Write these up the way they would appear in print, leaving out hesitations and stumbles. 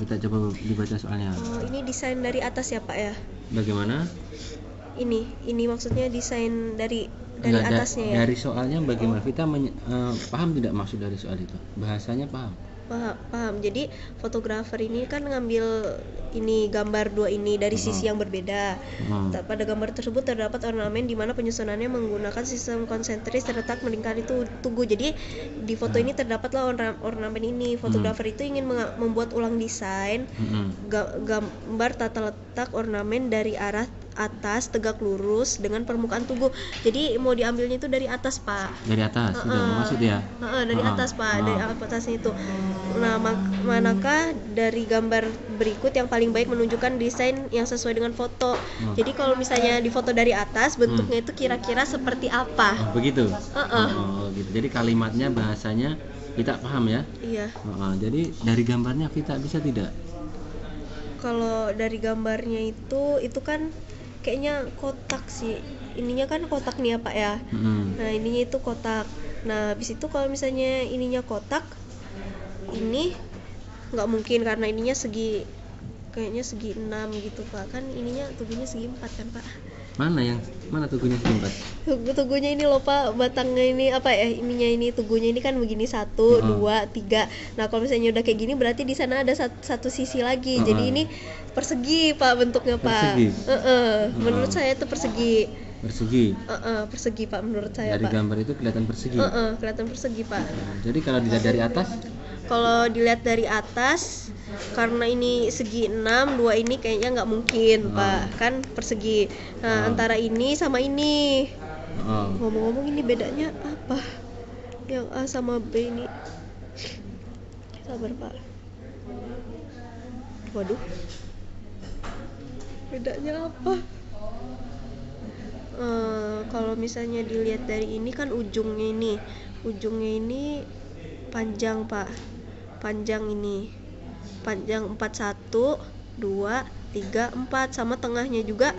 Kita coba dibaca soalnya. Oh, ini desain dari atas ya Pak ya? Bagaimana? Ini maksudnya desain dari Enggak, atasnya ya? dari soalnya bagaimana? Kita paham tidak maksud dari soal itu? Bahasanya paham? Paham. Jadi fotografer ini kan ngambil ini gambar dua ini dari sisi yang berbeda. Pada gambar tersebut terdapat ornamen di mana penyusunannya menggunakan sistem konsentris terletak melingkari tugu. Jadi di foto ini terdapatlah ornamen ini. Fotografer itu ingin membuat ulang desain gambar tata letak ornamen dari arah atas tegak lurus dengan permukaan tugu. Jadi mau diambilnya itu dari atas Pak. Dari atas, maksud ya? Dari atas Pak, dari atasnya itu. Nah, manakah dari gambar berikut yang paling baik menunjukkan desain yang sesuai dengan foto? Jadi kalau misalnya di foto dari atas, bentuknya itu kira-kira seperti apa? Begitu. Gitu. Jadi kalimatnya, bahasanya kita paham ya? Iya. Jadi dari gambarnya kita bisa tidak? Kalau dari gambarnya itu kan kayaknya kotak sih. Ininya kan kotak nih ya Pak ya. Nah, ininya itu kotak. Nah, habis itu kalau misalnya ininya kotak, ini nggak mungkin karena ininya kayaknya segi 6 gitu Pak. Kan ininya tubuhnya segi 4 kan Pak. Mana tugunya segi 4? Tugunya ini loh Pak, batangnya ini apa ya, ininya ini tugunya ini kan begini 1, 2, 3. Nah, kalau misalnya udah kayak gini berarti di sana ada satu sisi lagi. Jadi ini persegi Pak bentuknya Pak. Menurut saya itu persegi. Persegi Pak menurut saya dari Pak. Dari gambar itu kelihatan persegi. Kelihatan persegi Pak. Jadi kalau dilihat dari atas? Kalau dilihat dari atas, karena ini segi 6, 2 ini kayaknya nggak mungkin Pak, kan persegi. Nah, antara ini sama ini. Ngomong-ngomong ini bedanya apa? Yang A sama B ini. Sabar Pak. Waduh. Bedanya apa? Kalau misalnya dilihat dari ini kan ujungnya ini panjang Pak. Panjang 41, 2, 3, 4 sama tengahnya juga.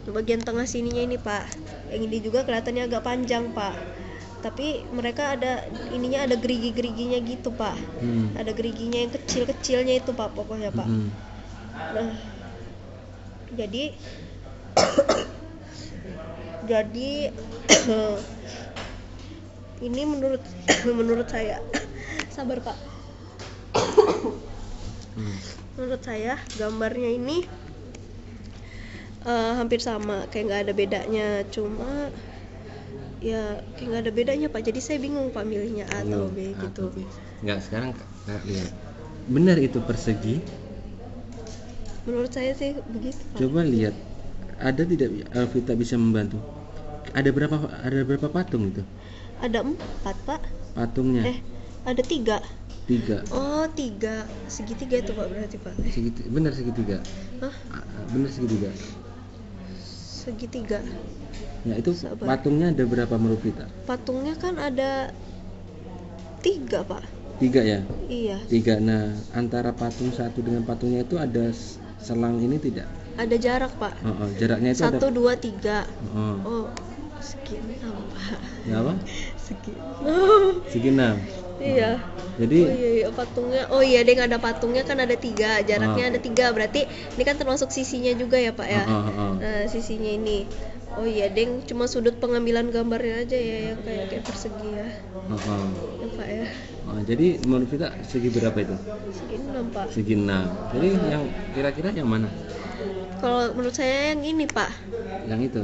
Bagian tengah sininya ini Pak. Yang ini juga kelihatannya agak panjang Pak. Tapi mereka ada gerigi-geriginya gitu Pak. Ada geriginya yang kecil-kecilnya itu Pak pokoknya Pak. Nah, jadi ini menurut saya sabar Pak. Menurut saya gambarnya ini hampir sama, kayak nggak ada bedanya, cuma ya kayak nggak ada bedanya Pak. Jadi saya bingung Pak milihnya A atau B gitu. Nggak, sekarang Kak lihat, benar itu persegi? Menurut saya sih begitu Pak. Coba lihat, ada tidak Alvita bisa membantu? Ada berapa patung itu? Ada 4 Pak. Patungnya? Ada 3. 3. Oh, 3. Segitiga itu Pak berarti Pak. Benar segitiga. Benar segitiga. Segitiga. Ya itu patungnya ada berapa menurut kita? Patungnya kan ada 3 Pak. 3 ya? Iya. 3. Nah, antara patung satu dengan patungnya itu ada selang ini tidak? Ada jarak Pak. Jaraknya itu 1, 2, 3. Segi 6 Pak. Ya apa? Segi 6. Iya. Jadi patungnya. Deng ada patungnya kan ada 3, jaraknya ada 3. Berarti ini kan termasuk sisinya juga ya Pak ya. Nah, sisinya ini. Deng cuma sudut pengambilan gambarnya aja ya yang kayak persegi ya. Ya Pak ya. Jadi menurut kita segi berapa itu? Segi 6 Pak. Segi 6. Jadi yang kira-kira yang mana? Kalau menurut saya yang ini Pak. Yang itu.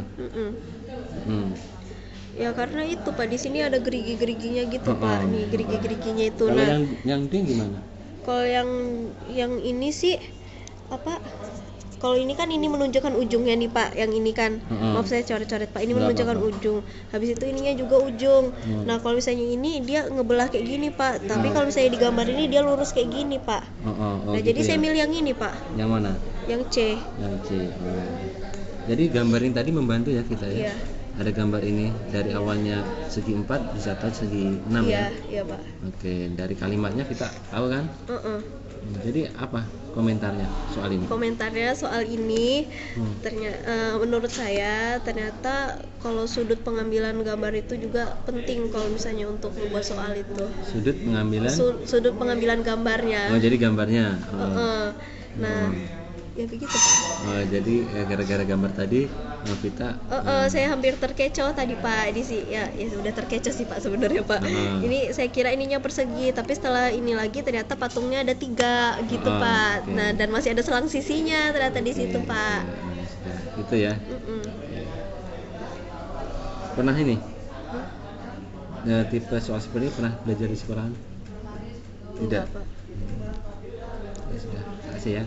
Ya karena itu Pak, di sini ada gerigi-geriginya gitu Pak. Nih gerigi-geriginya itu. Kalau yang ini gimana? Kalau yang ini sih apa? Kalau ini kan ini menunjukkan ujungnya nih Pak. Yang ini kan, maaf saya coret-coret Pak. Ini menunjukkan ujung. Habis itu ininya juga ujung. Nah, kalau misalnya ini dia ngebelah kayak gini Pak. Tapi kalau misalnya di gambar ini dia lurus kayak gini Pak. Nah, jadi saya milih yang ini Pak. Yang mana? Yang C. Jadi gambar ini tadi membantu ya kita ya. Iya. Ada gambar ini dari awalnya segi 4 bisa tahu segi 6 ya. Iya Pak. Oke, dari kalimatnya kita tahu kan? Jadi apa? komentarnya soal ini? Komentarnya soal ini ternyata menurut saya ternyata kalau sudut pengambilan gambar itu juga penting kalau misalnya untuk membuat soal itu. Sudut pengambilan? Sudut pengambilan gambarnya. Oh, jadi gambarnya. Nah, ya begitu Pak. Oh, jadi gara-gara gambar tadi Vita saya hampir terkecoh tadi Pak di ya sudah terkecoh sih Pak sebenarnya Pak. Ini saya kira ininya persegi, tapi setelah ini lagi ternyata patungnya ada 3 gitu Pak. Okay. Nah, dan masih ada selang sisinya ternyata di situ Pak. Itu ya. Pernah ini? Tipe soal seperti ini pernah belajar di sekolahan? Tidak. Enggak, Pak. Ya sudah, terima kasih ya.